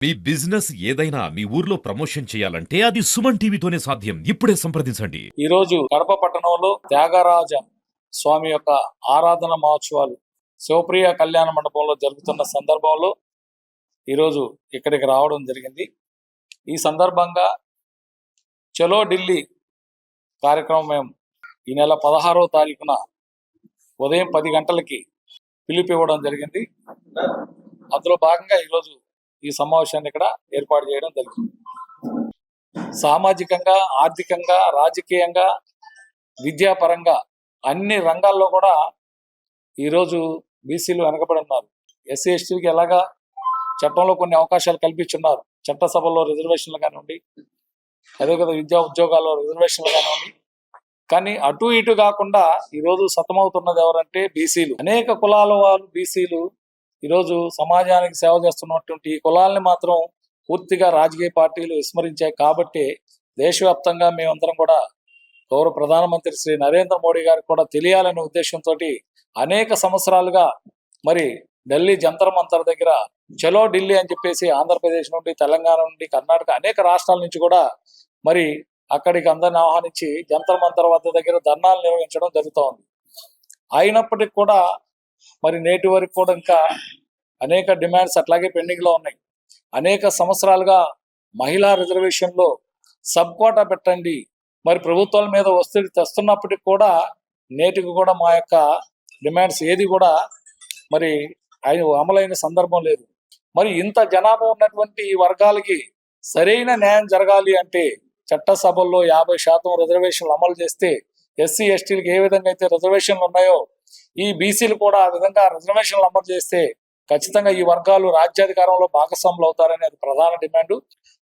మీ business ఏదైనా మీ ఊర్లో promotion చేయాలంటే అది సుమన్ టీవీతోనే సాధ్యం. ఇప్పుడే సంప్రదించండి. ఈ రోజు కడప పట్టణంలో త్యాగరాజ స్వామి యొక్క ఆరాధన మహోత్సవాలు శివప్రియ కళ్యాణ మండపంలో జరుగుతున్న సందర్భంలో ఈరోజు ఇక్కడికి రావడం జరిగింది. ఈ సందర్భంగా చలో ఢిల్లీ కార్యక్రమం మేము ఈ నెల 16వ తారీఖున ఉదయం 10 గంటలకి పిలుపు ఇవ్వడం జరిగింది. అందులో భాగంగా ఈరోజు ఈ సమావేశాన్ని ఇక్కడ ఏర్పాటు చేయడం జరిగింది. సామాజికంగా, ఆర్థికంగా, రాజకీయంగా, విద్యాపరంగా అన్ని రంగాల్లో కూడా ఈరోజు బీసీలు వెనకబడి ఉన్నారు. ఎస్సీ ఎస్టీలకి ఎలాగా చట్టంలో కొన్ని అవకాశాలు కల్పించున్నారు, చట్టసభలో రిజర్వేషన్లు కానివ్వండి, అదేవిధంగా విద్యా ఉద్యోగాల్లో రిజర్వేషన్లు కానివ్వండి. కానీ అటు ఇటు కాకుండా ఈరోజు సతమవుతున్నది ఎవరంటే బీసీలు. అనేక కులాల వాళ్ళు బీసీలు ఈరోజు సమాజానికి సేవ చేస్తున్నటువంటి ఈ కులాలని మాత్రం పూర్తిగా రాజకీయ పార్టీలు విస్మరించాయి. కాబట్టి దేశవ్యాప్తంగా మేమందరం కూడా గౌరవ ప్రధానమంత్రి శ్రీ నరేంద్ర మోడీ గారికి కూడా తెలియాలనే ఉద్దేశంతో అనేక సంవత్సరాలుగా మరి ఢిల్లీ జంతర్ మంతర్ దగ్గర చలో ఢిల్లీ అని చెప్పేసి ఆంధ్రప్రదేశ్ నుండి, తెలంగాణ నుండి, కర్ణాటక అనేక రాష్ట్రాల నుంచి కూడా మరి అక్కడికి అందరిని ఆహ్వానించి జంతర్ మంతర్ వద్ద దగ్గర ధర్నాలు నిర్వహించడం జరుగుతూ ఉంది. అయినప్పటికీ కూడా మరి నేటి వరకు కూడా ఇంకా అనేక డిమాండ్స్ అట్లాగే పెండింగ్ లో ఉన్నాయి. అనేక సంవత్సరాలుగా మహిళా రిజర్వేషన్లో సబ్ కోటా పెట్టండి, మరి ప్రభుత్వాల మీద ఒత్తిడి తెస్తున్నప్పటికి కూడా నేటికి కూడా మా యొక్క డిమాండ్స్ ఏది కూడా మరి అమలైన సందర్భం లేదు. మరి ఇంత జనాభా ఉన్నటువంటి ఈ వర్గాలకి సరైన న్యాయం జరగాలి అంటే చట్టసభల్లో 50% రిజర్వేషన్లు అమలు చేస్తే ఎస్సీ ఎస్టీలకు ఏ విధంగా అయితే రిజర్వేషన్లు ఉన్నాయో ఈ బీసీలు కూడా ఆ విధంగా రిజర్వేషన్లు అమలు చేస్తే ఖచ్చితంగా ఈ వర్గాలు రాజ్యాధికారంలో భాగస్వాములు అవుతారని అది ప్రధాన డిమాండ్.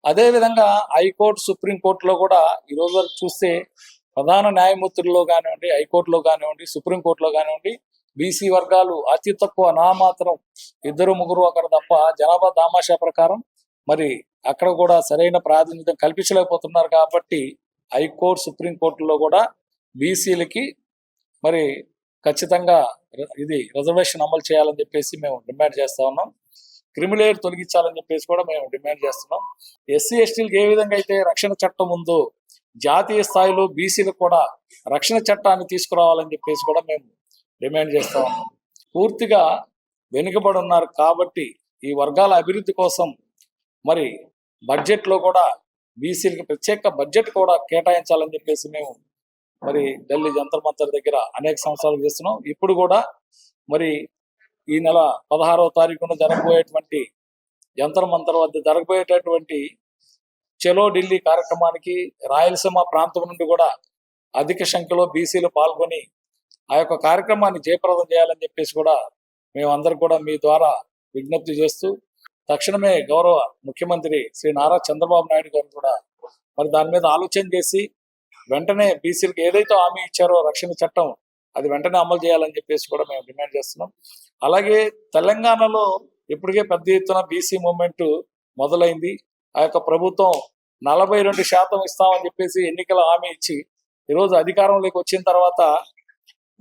అదేవిధంగా హైకోర్టు, సుప్రీంకోర్టులో కూడా ఈ రోజు వరకు చూస్తే ప్రధాన న్యాయమూర్తుల్లో కానివ్వండి, హైకోర్టులో కానివ్వండి, సుప్రీంకోర్టులో కానివ్వండి బీసీ వర్గాలు అతి తక్కువ నామాత్రం 2-3 ఒకరు తప్ప జనాభా దామాషా ప్రకారం మరి అక్కడ కూడా సరైన ప్రాతినిధ్యం కల్పించలేకపోతున్నారు. కాబట్టి హైకోర్టు, సుప్రీంకోర్టులో కూడా బీసీలకి మరి ఖచ్చితంగా ఇది రిజర్వేషన్ అమలు చేయాలని చెప్పేసి మేము డిమాండ్ చేస్తా ఉన్నాం. క్రిమిలేయర్ తొలగించాలని చెప్పేసి కూడా మేము డిమాండ్ చేస్తున్నాం. ఎస్సీ ఎస్టీలకు ఏ విధంగా అయితే రక్షణ చట్టం ఉందో జాతీయ స్థాయిలో బీసీలకు కూడా రక్షణ చట్టాన్ని తీసుకురావాలని చెప్పేసి కూడా మేము డిమాండ్ చేస్తా ఉన్నాం. పూర్తిగా వెనుకబడి ఉన్నారు కాబట్టి ఈ వర్గాల అభివృద్ధి కోసం మరి బడ్జెట్లో కూడా బీసీలకు ప్రత్యేక బడ్జెట్ కూడా కేటాయించాలని చెప్పేసి మేము మరి ఢిల్లీ జంతర్ మంతర్ దగ్గర అనేక సంవత్సరాలు చేస్తున్నాం. ఇప్పుడు కూడా మరి ఈ నెల 16వ తారీఖున జరగబోయేటువంటి జంతర్ మంతర్ వద్ద జరగబోయేటటువంటి చలో ఢిల్లీ కార్యక్రమానికి రాయలసీమ ప్రాంతం నుండి కూడా అధిక సంఖ్యలో బీసీలు పాల్గొని ఆ యొక్క కార్యక్రమాన్ని జయప్రదం చేయాలని చెప్పేసి కూడా మేమందరం కూడా మీ ద్వారా విజ్ఞప్తి చేస్తూ తక్షణమే గౌరవ ముఖ్యమంత్రి శ్రీ నారా చంద్రబాబు నాయుడు గారు కూడా మరి దాని మీద ఆలోచన చేసి వెంటనే బీసీలకు ఏదైతే హామీ ఇచ్చారో రక్షణ చట్టం అది వెంటనే అమలు చేయాలని చెప్పేసి కూడా మేము డిమాండ్ చేస్తున్నాం. అలాగే తెలంగాణలో ఇప్పటికే పెద్ద ఎత్తున బీసీ మూవ్మెంట్ మొదలైంది. ఆ యొక్క ప్రభుత్వం 42% ఇస్తామని చెప్పేసి ఎన్నికల హామీ ఇచ్చి ఈరోజు అధికారంలోకి వచ్చిన తర్వాత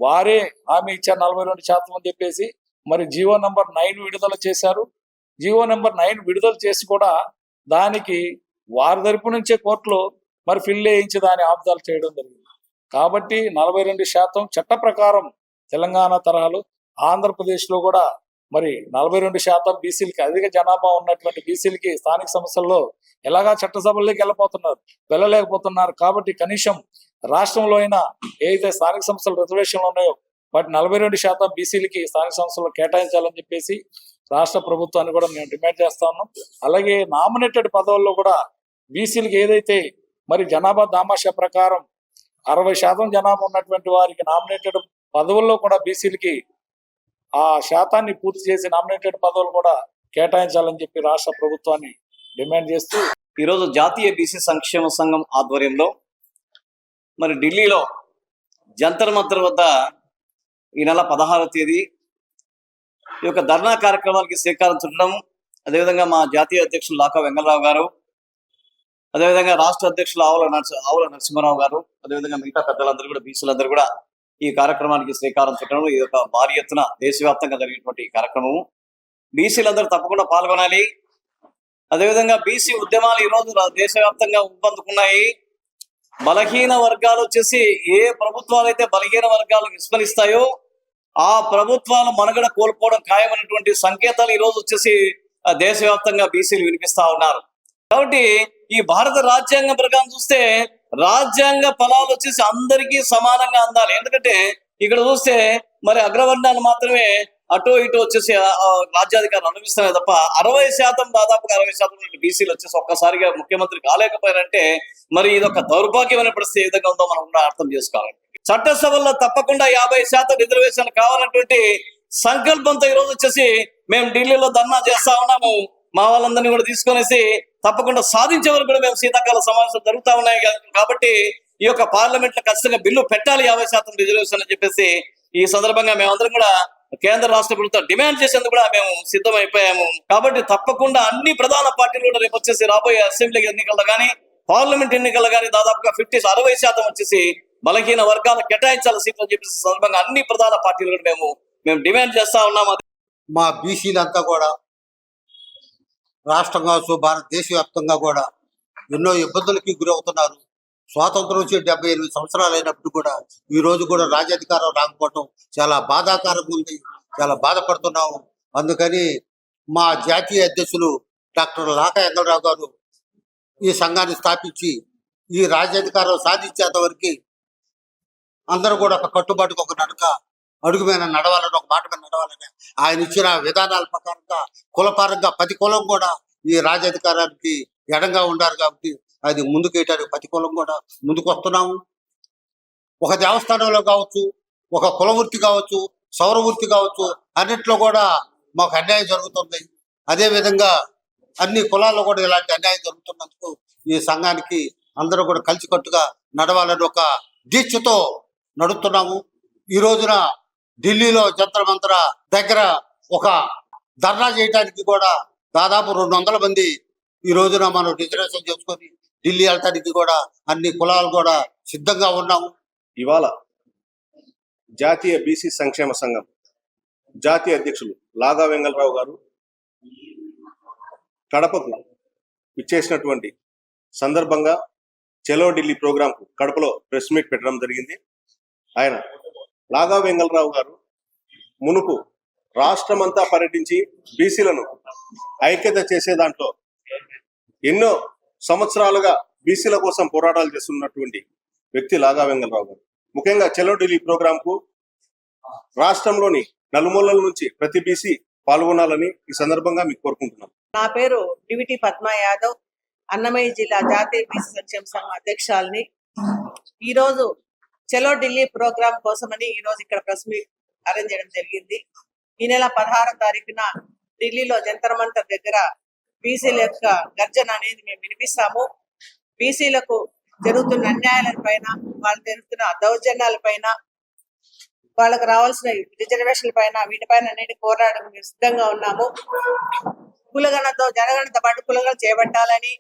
వారే హామీ ఇచ్చారు 42% అని చెప్పేసి మరి జీవో నెంబర్ 9 విడుదల చేశారు. జీవో నెంబర్ 9 విడుదల చేసి కూడా దానికి వారి తరపు నుంచే కోర్టులో మరి ఫిల్ వేయించి దాన్ని ఆబ్దాలు చేయడం జరిగింది. కాబట్టి 42% చట్ట ప్రకారం తెలంగాణ తరహాలో ఆంధ్రప్రదేశ్లో కూడా మరి 42% బీసీలకి అధిక జనాభా ఉన్నటువంటి బీసీలకి స్థానిక సంస్థల్లో ఎలాగా చట్టసభల్లోకి వెళ్ళలేకపోతున్నారు. కాబట్టి కనీసం రాష్ట్రంలో అయినా ఏదైతే స్థానిక సంస్థల రిజర్వేషన్లు ఉన్నాయో వాటి 42% బీసీలకి స్థానిక సంస్థల్లో కేటాయించాలని చెప్పేసి రాష్ట్ర ప్రభుత్వాన్ని కూడా మేము డిమాండ్ చేస్తా ఉన్నాం. అలాగే నామినేటెడ్ పదవుల్లో కూడా బీసీలకి ఏదైతే మరి జనాభా దామాషా ప్రకారం 60% జనాభా ఉన్నటువంటి వారికి నామినేటెడ్ పదవుల్లో కూడా బీసీలకి ఆ శాతాన్ని పూర్తి చేసి నామినేటెడ్ పదవులు కూడా కేటాయించాలని చెప్పి రాష్ట్ర ప్రభుత్వాన్ని డిమాండ్ చేస్తూ ఈరోజు జాతీయ బీసీ సంక్షేమ సంఘం ఆధ్వర్యంలో మరి ఢిల్లీలో జంతర్ మంతర్ వద్ద ఈ నెల 16వ తేదీ ఈ యొక్క ధర్నా కార్యక్రమాలకి శ్రీకారం చుట్టడం, అదేవిధంగా మా జాతీయ అధ్యక్షులు లాకా వెంగళరావు గారు, అదేవిధంగా రాష్ట్ర అధ్యక్షులు ఆవుల నరసింహారావు గారు, అదేవిధంగా మిగతా పెద్దలందరూ కూడా బీసీలందరూ కూడా ఈ కార్యక్రమానికి శ్రీకారం చుట్టడం ఇది ఒక భారీ ఎత్తున దేశవ్యాప్తంగా జరిగినటువంటి కార్యక్రమము. బీసీలందరూ తప్పకుండా పాల్గొనాలి. అదేవిధంగా బీసీ ఉద్యమాలు ఈ రోజు దేశవ్యాప్తంగా ఊపందుకున్నాయి. బలహీన వర్గాలు వచ్చేసి ఏ ప్రభుత్వాలు అయితే బలహీన వర్గాలు విస్మరిస్తాయో ఆ ప్రభుత్వాలు మనుగడ కోల్పోవడం ఖాయమైనటువంటి సంకేతాలు ఈ రోజు వచ్చేసి దేశవ్యాప్తంగా బీసీలు వినిపిస్తా ఉన్నారు. కాబట్టి ఈ భారత రాజ్యాంగం ప్రకారం చూస్తే రాజ్యాంగ ఫలాలు వచ్చేసి అందరికీ సమానంగా అందాలి. ఎందుకంటే ఇక్కడ చూస్తే మరి అగ్రవర్ణాలు మాత్రమే అటో ఇటో వచ్చేసి రాజ్యాధికారులు అనుభవిస్తున్నాయి తప్ప 60% దాదాపుగా 60% బీసీలు వచ్చేసి ఒక్కసారిగా ముఖ్యమంత్రి కాలేకపోయారంటే మరి ఇది ఒక దౌర్భాగ్యమైన పరిస్థితి ఏ విధంగా ఉందో మనం కూడా అర్థం చేసుకోవాలి. చట్టసభల్లో తప్పకుండా 50% రిజర్వేషన్ కావాలన్నటువంటి సంకల్పంతో ఈ రోజు వచ్చేసి మేము ఢిల్లీలో ధర్నా చేస్తా ఉన్నాము. మా వాళ్ళందరినీ కూడా తీసుకొనేసి తప్పకుండా సాధించే వరకు కూడా మేము శీతాకాల సమావేశాలు జరుగుతా ఉన్నాయి. కాబట్టి ఈ యొక్క పార్లమెంట్ లో ఖచ్చితంగా బిల్లు పెట్టాలి 50% రిజర్వేషన్ అని చెప్పేసి ఈ సందర్భంగా మేమందరం కూడా కేంద్ర రాష్ట్ర ప్రభుత్వం డిమాండ్ చేసేందుకు కూడా మేము సిద్ధమైపోయాము. కాబట్టి తప్పకుండా అన్ని ప్రధాన పార్టీలు కూడా రేపు వచ్చేసి రాబోయే అసెంబ్లీ ఎన్నికల్లో కానీ పార్లమెంట్ ఎన్నికల్లో కానీ దాదాపుగా 60% వచ్చేసి బలహీన వర్గాలు కేటాయించాలి సీట్లు అని చెప్పేసి సందర్భంగా అన్ని ప్రధాన పార్టీలు కూడా మేము డిమాండ్ చేస్తా ఉన్నాము. మా బీసీలంతా కూడా రాష్ట్రం కావచ్చు భారతదేశ వ్యాప్తంగా కూడా ఎన్నో ఇబ్బందులకి గురవుతున్నారు. స్వాతంత్రం వచ్చి 78 సంవత్సరాలు అయినప్పుడు కూడా ఈ రోజు కూడా రాజ్యాధికారం రాకపోవటం చాలా బాధాకరంగా ఉంది. చాలా బాధపడుతున్నాము. అందుకని మా జాతీయ అధ్యక్షులు డాక్టర్ లాకా వెంకటరావు గారు ఈ సంఘాన్ని స్థాపించి ఈ రాజ్యాధికారం సాధించేంత వరకు అందరూ కూడా ఒక కట్టుబాటుకు ఒక అడుగు మీద నడవాలని ఒక మాట మీద నడవాలని ఆయన ఇచ్చిన విధానాల ప్రకారంగా కులపరంగా ప్రతి కులం కూడా ఈ రాజ్యాధికారానికి ఎడంగా ఉండారు. కాబట్టి అది ముందుకేయటానికి ప్రతి కులం కూడా ముందుకు వస్తున్నాము. ఒక దేవస్థానంలో కావచ్చు, ఒక కుల వృత్తి కావచ్చు, సౌర వృత్తి కావచ్చు, అన్నిట్లో కూడా మాకు అన్యాయం జరుగుతుంది. అదేవిధంగా అన్ని కులాల్లో కూడా ఇలాంటి అన్యాయం జరుగుతున్నందుకు ఈ సంఘానికి అందరూ కూడా కలిసికట్టుగా నడవాలని ఒక దీక్షతో నడుస్తున్నాము. ఈ రోజున ఢిల్లీలో జంతర్ మంతర్ దగ్గర ఒక ధర్నా చేయడానికి కూడా దాదాపు 200 మంది ఈ రోజున మనం రిజర్వేషన్ చేసుకొని ఢిల్లీ వెళ్ళటానికి కూడా అన్ని కులాలు కూడా సిద్ధంగా ఉన్నాము. ఇవాళ జాతీయ బీసీ సంక్షేమ సంఘం జాతీయ అధ్యక్షులు లాగా వెంగళరావు గారు కడపకు ఇచ్చేసినటువంటి సందర్భంగా చలో ఢిల్లీ ప్రోగ్రాంకు కడపలో ప్రెస్ మీట్ పెట్టడం జరిగింది. ఆయన లాగా వెంగళరావు గారు మునుపు రాష్ట్రమంతా పర్యటించి బీసీలను ఐక్యత చేసే దాంట్లో ఎన్నో సంవత్సరాలుగా బీసీల కోసం పోరాటాలు చేస్తున్నటువంటి వ్యక్తి లాగా వెంగళరావు గారు. ముఖ్యంగా చలో ఢిల్లీ ప్రోగ్రాంకు రాష్ట్రంలోని నలుమూలల నుంచి ప్రతి బీసీ పాల్గొనాలని ఈ సందర్భంగా మీకు కోరుకుంటున్నాం. నా పేరు డివిటి పద్మా యాదవ్, అన్నమయ్య జిల్లా జాతీయ బీసీ సంక్షేమ సంఘం అధ్యక్షురాలిని. ఈరోజు చలో ఢిల్లీ ప్రోగ్రాం కోసమని ఈరోజు ఇక్కడ ప్రెస్ మీట్ అరేంజ్ చేయడం జరిగింది. ఈ నెల 16వ తారీఖున ఢిల్లీలో జంతర్ మంతర్ దగ్గర బీసీల యొక్క గర్జన అనేది మేము వినిపిస్తాము. బీసీలకు జరుగుతున్న అన్యాయాలపైన, వాళ్ళు జరుగుతున్న దౌర్జన్యాలపైన, వాళ్ళకు రావాల్సిన రిజర్వేషన్ల పైన, వీటిపైన అన్నిటి పోరాటం సిద్ధంగా ఉన్నాము. కులగణతో జనగణతో పాటు కులగణ చేపట్టాలని,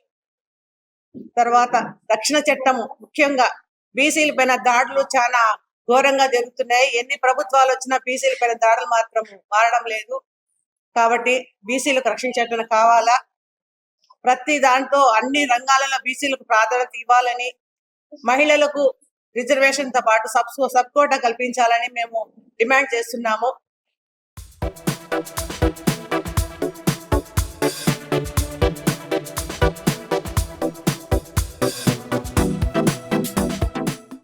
తర్వాత రక్షణ చట్టము ముఖ్యంగా బీసీల పైన దాడులు చాలా ఘోరంగా జరుగుతున్నాయి. ఎన్ని ప్రభుత్వాలు వచ్చినా బీసీల పైన దాడులు మాత్రం మారడం లేదు. కాబట్టి బీసీలకు రక్షణ చట్టం కావాలా, ప్రతి దాంట్లో అన్ని రంగాలలో బీసీలకు ప్రాధాన్యత ఇవ్వాలని, మహిళలకు రిజర్వేషన్ తో పాటు సబ్ కోటా కల్పించాలని మేము డిమాండ్ చేస్తున్నాము.